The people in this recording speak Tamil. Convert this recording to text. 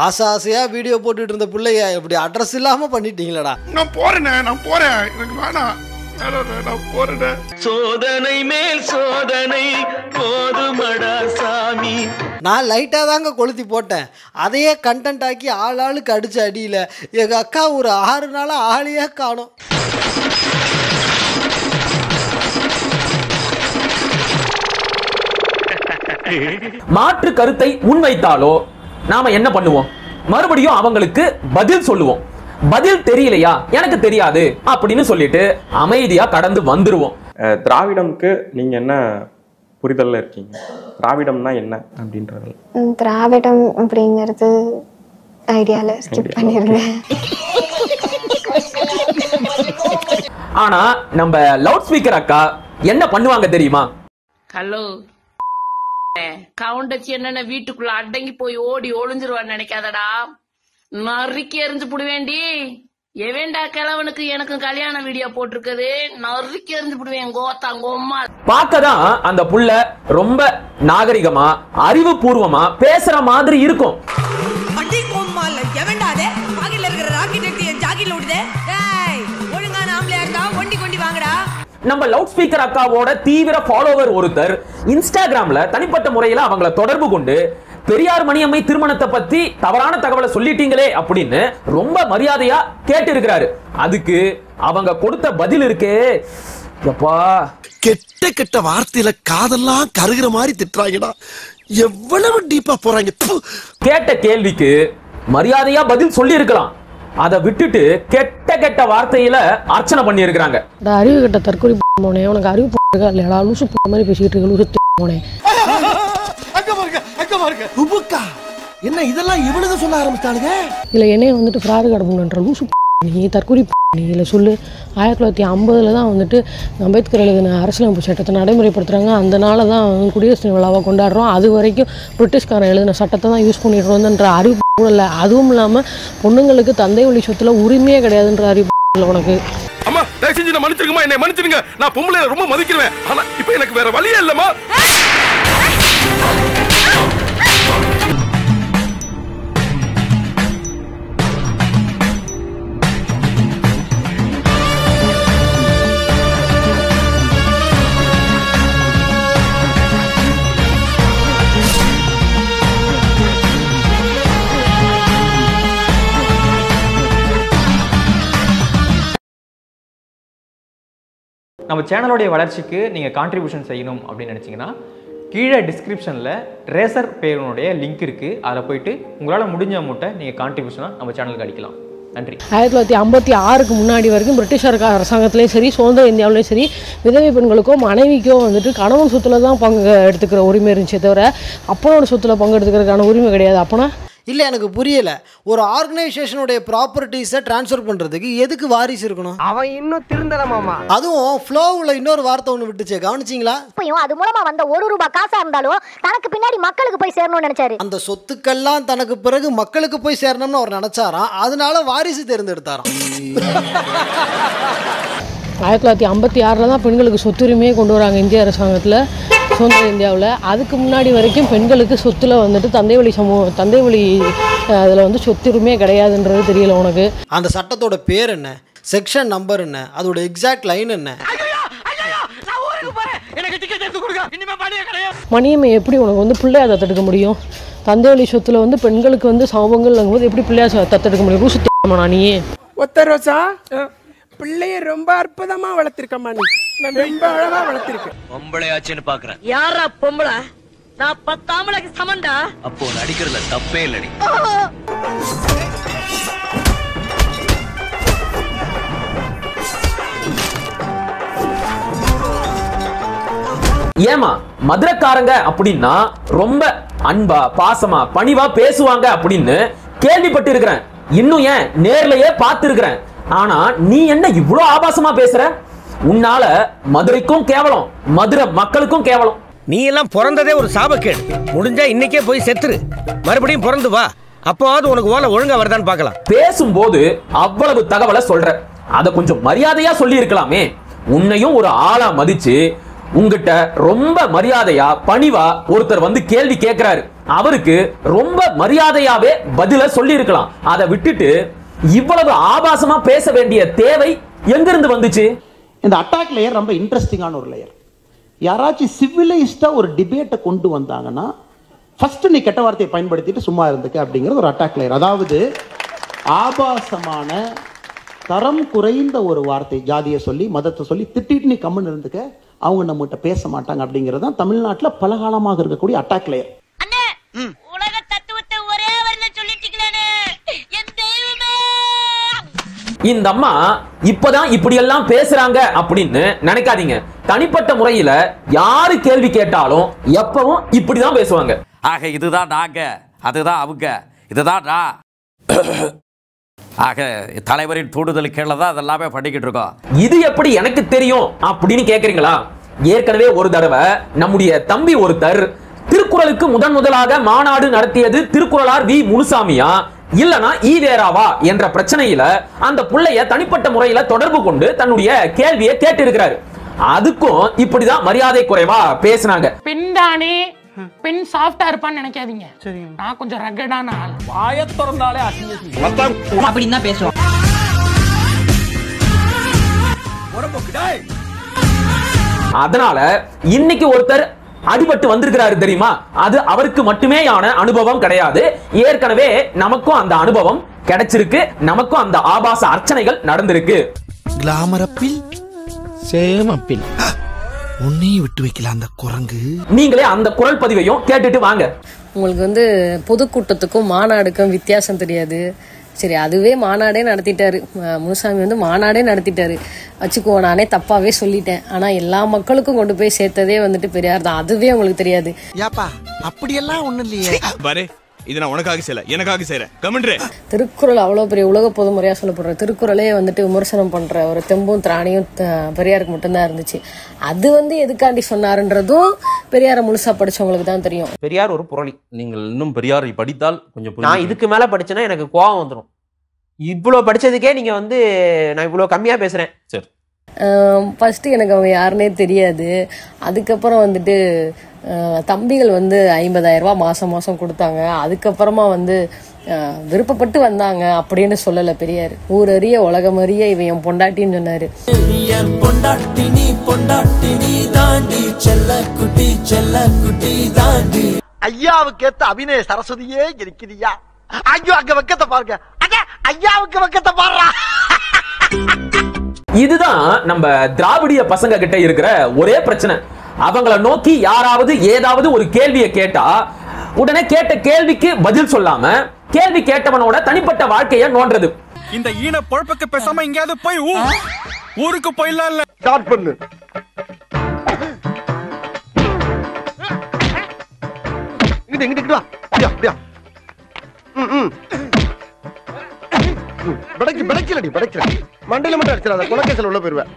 ஆசை ஆசையா வீடியோ போட்டுட்டு இருந்த பிள்ளைய இப்படி அட்ரஸ் இல்லாம பண்ணிட்டீங்களடா. நான் போறேன் எனக்கு வேணாம். சோதனை மேல் சோதனை போதுமடா சாமி. நான் லைட்டா தாங்க கொளுத்தி போட்டேன். அதையே கண்டென்ட் ஆக்கி ஆளுக்கு அடிச்சு அடியில எங்க அக்கா ஒரு 6 நாளா ஆளையே காணோம். மாற்று கருத்தை முன்வைத்தாலோ நாம என்ன பண்ணுவோம்? மறுபடியும் அவங்களுக்கு பதில் சொல்லுவோம். பதில் தெரியலையா, எனக்கு தெரியாது அப்படின்னு சொல்லிட்டு அமைதியா கடந்து வந்துருவோம். திராவிடம்க்கு நீங்க என்ன புரிதல்ல இருக்கீங்க? திராவிடம்னா என்ன அப்படின்றது? திராவிடம் அப்படிங்கிறது ஐடியால ஸ்கிப் பண்ணிருக்கேன். ஆனா நம்ம லவுட் ஸ்பீக்கர் அக்கா என்ன பண்ணுவாங்க தெரியுமா? ஹலோ கவுண்டச்சி என்ன வீட்டுக்குள்ள அடங்கி போய் ஓடி ஒளிஞ்சிருவான்னு நினைக்காதடா. நறுக்கி எரிஞ்சு புடுவேண்டி. எவேண்டா கிழவனுக்கு எனக்கு கல்யாண வீடியோ போட்டிருக்குது, நறுக்கி எரிஞ்சு புடுவேன் கோத்தாங்கோம்மா. பார்க்கதான் அந்த புள்ள ரொம்ப நாகரிகமா அறிவுபூர்வமா பேசுற மாதிரி இருக்கும். நம்ம லவுட் ஸ்பீக்கர் அக்காவோட தீவிர ஃபாலோவர் ஒருத்தர் இன்ஸ்டாகிராம்ல தனிப்பட்ட முறையில அவங்கள தொடர்பு கொண்டு பெரியார் மணியம்மை திருமணத்தை பத்தி தவறான தகவலை சொல்லிட்டீங்களே அப்படின்னு ரொம்ப மரியாதையா கேட்டு இருக்கிறாரு. அதுக்கு அவங்க கொடுத்த பதில் இருக்கே, எப்பா கெட்ட கெட்ட வார்த்தையில காதெல்லாம் கருகிற மாதிரி திட்டுறாங்கடா. எவ்வளவு டீப்பா போறாங்க. கேட்ட கேள்விக்கு மரியாதையா பதில் சொல்லி இருக்கலாம். அதை விட்டுட்டு கெட்ட கெட்ட வார்த்தையில அர்ச்சனை பண்ணி இருக்கிறாங்க. அறிவு கெட்ட தற்கொலை போனே, உனக்கு அறிவு போறா இல்லையா? லூசு போற மாதிரி பேசிட்டு இருக்க லூசு போனே. என்ன இதெல்லாம் இவனுக்கு சொல்ல ஆரம்பிச்சானுங்க? இல்ல என்னைய வந்துட்டு ஃப்ராடு கடப்புன்ற லூசு நீ தற்கொலை நீ இல்லை சொல்லு. 1950 தான் வந்துட்டு அம்பேத்கர் எழுதின அரசியலமைப்பு சட்டத்தை நடைமுறைப்படுத்துகிறாங்க. அந்த நாளை தான் குடியரசு தின விழாவை கொண்டாடுறோம். அது வரைக்கும் பிரிட்டிஷ்காரன் எழுதின சட்டத்தை தான் யூஸ் பண்ணிட்டு வந்தன்ற அறிவு கூட இல்லை. அதுவும் இல்லாமல் பொண்ணுங்களுக்கு தந்தை வழி சொத்துல உரிமையே கிடையாதுன்ற அறிவு இல்லை உனக்கு. அம்மா தயவு செஞ்சு நான் மன்னிச்சிருங்கம்மா, என்னை மன்னிச்சிருங்க. நான் பொம்பளை ரொம்ப மதிக்கிறேன். ஆனா இப்போ எனக்கு வேற வழியே இல்லம்மா. நம்ம சேனலோடைய வளர்ச்சிக்கு நீங்கள் கான்ட்ரிபியூஷன் செய்யணும் அப்படின்னு நினச்சிங்கன்னா கீழே டிஸ்கிரிப்ஷனில் ரேசர் பேருனுடைய லிங்க் இருக்குது. அதில் போயிட்டு உங்களால் முடிஞ்ச அமௌண்ட்டை நீங்கள் கான்ட்ரிபியூஷனாக நம்ம சேனலுக்கு அடிக்கலாம். நன்றி. 1956க்கு முன்னாடி வரைக்கும் பிரிட்டிஷ் அரசாங்கத்திலையும் சரி, சுதந்திர இந்தியாவிலையும் சரி, விதவை பெண்களுக்கோ மனைவிக்கோ வந்துட்டு கணவன் சொத்துல தான் பங்கு எடுத்துக்கிற உரிமை இருந்துச்சே தவிர அப்பனோட சொத்துல பங்கு எடுத்துக்கிறதுக்கான உரிமை கிடையாது. அப்போனா இல்லை எனக்கு புரியலை. ஒரு ஆர்கனைசேஷனுடைய ப்ராப்பர்ட்டிஸை ட்ரான்ஸ்ஃபர் பண்ணுறதுக்கு எதுக்கு வாரிசு இருக்கணும்? அவன் இன்னும் திருந்தலமாமா. அதுவும் ஃப்ளோவில் இன்னொரு வார்த்தை ஒன்று விட்டுச்சே, கவனிச்சிங்களா? இப்பயும் அது மூலமா வந்த ₹1 காசா இருந்தாலும் தனக்கு பின்னாடி மக்களுக்கு போய் சேரணும்னு நினைச்சாரு. அந்த சொத்துக்கள்லாம் தனக்கு பிறகு மக்களுக்கு போய் சேரணும்னு அவர் நினைச்சாராம். அதனால வாரிசு தேர்ந்தெடுத்தாராம். 1956 தான் பெண்களுக்கு சொத்துரிமையே கொண்டு வராங்க இந்திய அரசாங்கத்தில், சுதந்திர இந்தியாவில். அதுக்கு முன்னாடி வரைக்கும் பெண்களுக்கு சொத்துல வந்துட்டு தந்தை வழி அதில் வந்து சொத்துரிமையே கிடையாதுன்றது தெரியல உனக்கு. அந்த சட்டத்தோட பேர் என்ன, செக்ஷன் நம்பர் என்ன, அதோட எக்ஸாக்ட் லைன் என்ன? மணியம்மை எப்படி உனக்கு வந்து பிள்ளையா தத்தெடுக்க முடியும்? தந்தை வழி சொத்துல வந்து பெண்களுக்கு வந்து சமபங்கள் போது எப்படி பிள்ளையா தத்தெடுக்க முடியும்? ரூசு தேமானா நீ ஒத்த ரோசா பிள்ளைய ரொம்ப அற்புதமா வளர்த்திருக்கம்மா. நீ ரொம்ப அழகா வளர்த்திருக்க. பொம்பளையாச்சுன்னு பாக்குறேன். யாரா பொம்பளை? நான் 10 ஆம்பளைக்கு சமண்டா. அப்போ நடிக்கிறதுல தப்பே இல்லடி. ஏமா மதுரைக்காரங்க அப்படின்னா ரொம்ப அன்பா பாசமா பணிவா பேசுவாங்க அப்படின்னு கேள்விப்பட்டு இருக்கிறேன். இன்னும் ஏன் நேர்லயே பார்த்து இருக்கிறேன். ஆனா நீ என்ன இவ்வளவு ஆபாசமா பேசுற? உன்னால மதுரைக்கும் கேவலம், மதுரை மக்களுக்கும் கேவலம். நீ எல்லாம் பிறந்ததே ஒரு சாபக்கேடு. முடிஞ்சா இன்னைக்கே போய் செத்துரு, மறுபடியும் பிறந்து வா. அப்போவாது உனக்கு ஓலை ஒழுங்கா வருதான்னு பார்க்கலாம். பேசும்போது அவ்வளவு தகவலை சொல்ற, அதை கொஞ்சம் மரியாதையா சொல்லி இருக்கலாமே. உன்னையும் ஒரு ஆளா மதிச்சு உங்ககிட்ட ரொம்ப மரியாதையா பணிவா ஒருத்தர் வந்து கேள்வி கேட்கிறாரு, அவருக்கு ரொம்ப மரியாதையாவே பதில சொல்லி இருக்கலாம். அதை விட்டுட்டு இவ்வளவு ஆபாசமா பேச வேண்டிய தேவை எங்கிருந்து வந்துச்சு? இந்த அட்டாக் லேயர் ரொம்ப இன்ட்ரெஸ்டிங்கான ஒரு லேயர். யாராச்சும் சிவிலைஸ்டா ஒரு டிபேட்டை கொண்டு வந்தாங்கன்னா ஃபர்ஸ்ட் நீ கெட்ட வார்த்தையை பயன்படுத்திட்டு சும்மா இருந்துக்க அப்படிங்கிறது ஒரு அட்டாக் லேயர். அதாவது ஆபாசமான தரம் குறைந்த ஒரு வார்த்தை, ஜாதியை சொல்லி மதத்தை சொல்லி திட்டிட்டு நீ கம்மன் இருந்துக்க, அவங்க நம்மகிட்ட பேச மாட்டாங்க அப்படிங்கிறது தான் தமிழ்நாட்டில் பல காலமாக இருக்கக்கூடிய அட்டாக் லேயர். இந்த அம்மா இப்பதான் இப்படி எல்லாம் பேசுறாங்க அப்படின்னு நினைக்காதீங்க. தனிப்பட்ட முறையில யாரு கேள்வி கேட்டாலும் எப்பவும் இப்படிதான் பேசுவாங்க. ஆக இதுதான் நாங்க, அதுதான் அவங்க, இதுதான் நான். ஆக தலைவரின் தூண்டுதல் கீழே தான் அதெல்லாமே பண்ணிக்கிட்டு இருக்கோம். இது எப்படி எனக்கு தெரியும் அப்படின்னு கேக்குறீங்களா? ஏற்கனவே ஒரு தடவை நம்முடைய தம்பி ஒருத்தர் திருக்குறளுக்கு முதலாக மாநாடு நடத்தியது திருக்குறளார் வி முனுசாமியா இல்லனா ஈவேராவா என்ற பிரச்சனையில அந்த புள்ளைய தனிப்பட்ட முறையில தொடர்பு கொண்டு தன்னுடைய கேள்வியை கேட்டு இருக்கிறாரு. அதுக்கும் இப்படிதான் மரியாதை குறைவா பேசினாங்க. பெண் தானே, பெண் சாஃப்டா இருப்பான்னு நினைக்காதீங்க. நான் கொஞ்சம் ரகடான ஆள். வாயை திறந்தாலே அப்படின்னு தான் பேசுவோம். அதனால இன்னைக்கு ஒருத்தர் அடிபட்டு வந்திருக்கிறாரு தெரியுமா, அது அவருக்கு மட்டுமேயான அனுபவம் கிடையாது. ஏற்கனவே நமக்கும் அந்த அனுபவம் கிடைச்சிருக்கு, நமக்கும் அந்த ஆபாச அர்ச்சனைகள் நடந்திருக்கு. கிளாமரப்பில் சேமப்பில் உன்னையும் விட்டு வைக்கல அந்த குரங்கு. நீங்களே அந்த குரல் பதிவையும் கேட்டுட்டு வாங்க. உங்களுக்கு வந்து பொதுக்கூட்டத்துக்கும் மாநாடுக்கும் வித்தியாசம் தெரியாது. சரி, அதுவே மாநாடே நடத்திட்டாரு. முனுசாமி வந்து மாநாடே நடத்திட்டாரு வச்சுக்குவோம். நானே தப்பாவே சொல்லிட்டேன். ஆனா எல்லா மக்களுக்கும் கொண்டு போய் சேர்த்ததே வந்துட்டு பெரியார் தான். அதுவே உங்களுக்கு தெரியாது. யாப்பா அப்படியெல்லாம் ஒண்ணு இல்லையே. பாரு, இது நான் உனக்காக செய்யல, எனக்காக செய்றேன். கமெண்ட்ரே. திருக்குறள் அவ்வளவு பெரிய உலக பொதுமுறையா சொல்லப்படுற திருக்குறளே வந்துட்டு விமர்சனம் பண்ற ஒரு தெம்பும் திராணியும் பெரியாருக்கு மட்டும்தான் இருந்துச்சு. அது வந்து எதுக்காண்டி சொன்னாருன்றதும் பெரியார முழுசா படிச்சவங்களுக்கு தான் தெரியும். பெரியார் ஒரு புரளி. நீங்கள் இன்னும் பெரியாரை படித்தால் கொஞ்சம். நான் இதுக்கு மேல படிச்சேன்னா எனக்கு கோவம் வந்துடும். இவ்வளவு படிச்சதுக்கே நீங்க வந்து நான் இவ்வளவு கம்மியா பேசுறேன். சரி, ஃபர்ஸ்ட் எனக்கு அவங்க யாருன்னே தெரியாது. அதுக்கப்புறம் வந்துட்டு தம்பிகள் வந்து 50,000 ரூபாய் மாசம் கொடுத்தாங்க. அதுக்கப்புறமா வந்து விருப்பப்பட்டு வந்தாங்க அப்படின்னு சொல்லல பெரியார். ஊரறிய உலகமறிய இவன் என் பொண்டாட்டின்னு சொன்னாரு. ஐயாவுக்கு ஏத்த அபிநய சரஸ்வதியே இருக்கிறியா? ஐயோ அங்க வெக்கத்தை பாருங்க, ஐயாவுக்கு வெக்கத்தை பாருடா. இதுதான் நம்ம திராவிடிய பசங்க கிட்ட இருக்கிற ஒரே பிரச்சனை. அவங்கள நோக்கி யாராவது ஏதாவது ஒரு கேள்வியை கேட்டா உடனே கேட்ட கேள்விக்கு பதில் சொல்லாம கேள்வி கேட்டவனோட தனிப்பட்ட வாழ்க்கையை நோன்றது. இந்த ஈன பொழப்புக்கு பேசாம எங்கயாவது போய் ஊருக்கு போயிடலாம். இல்ல ஸ்டார்ட் பண்ணு. இங்கிட்டு வா. அப்படியா படைக்கலடி படைக்கல மண்டையில மட்டும் அடிச்சிடாத, குலக்கேசல் உள்ள போயிருவேன்.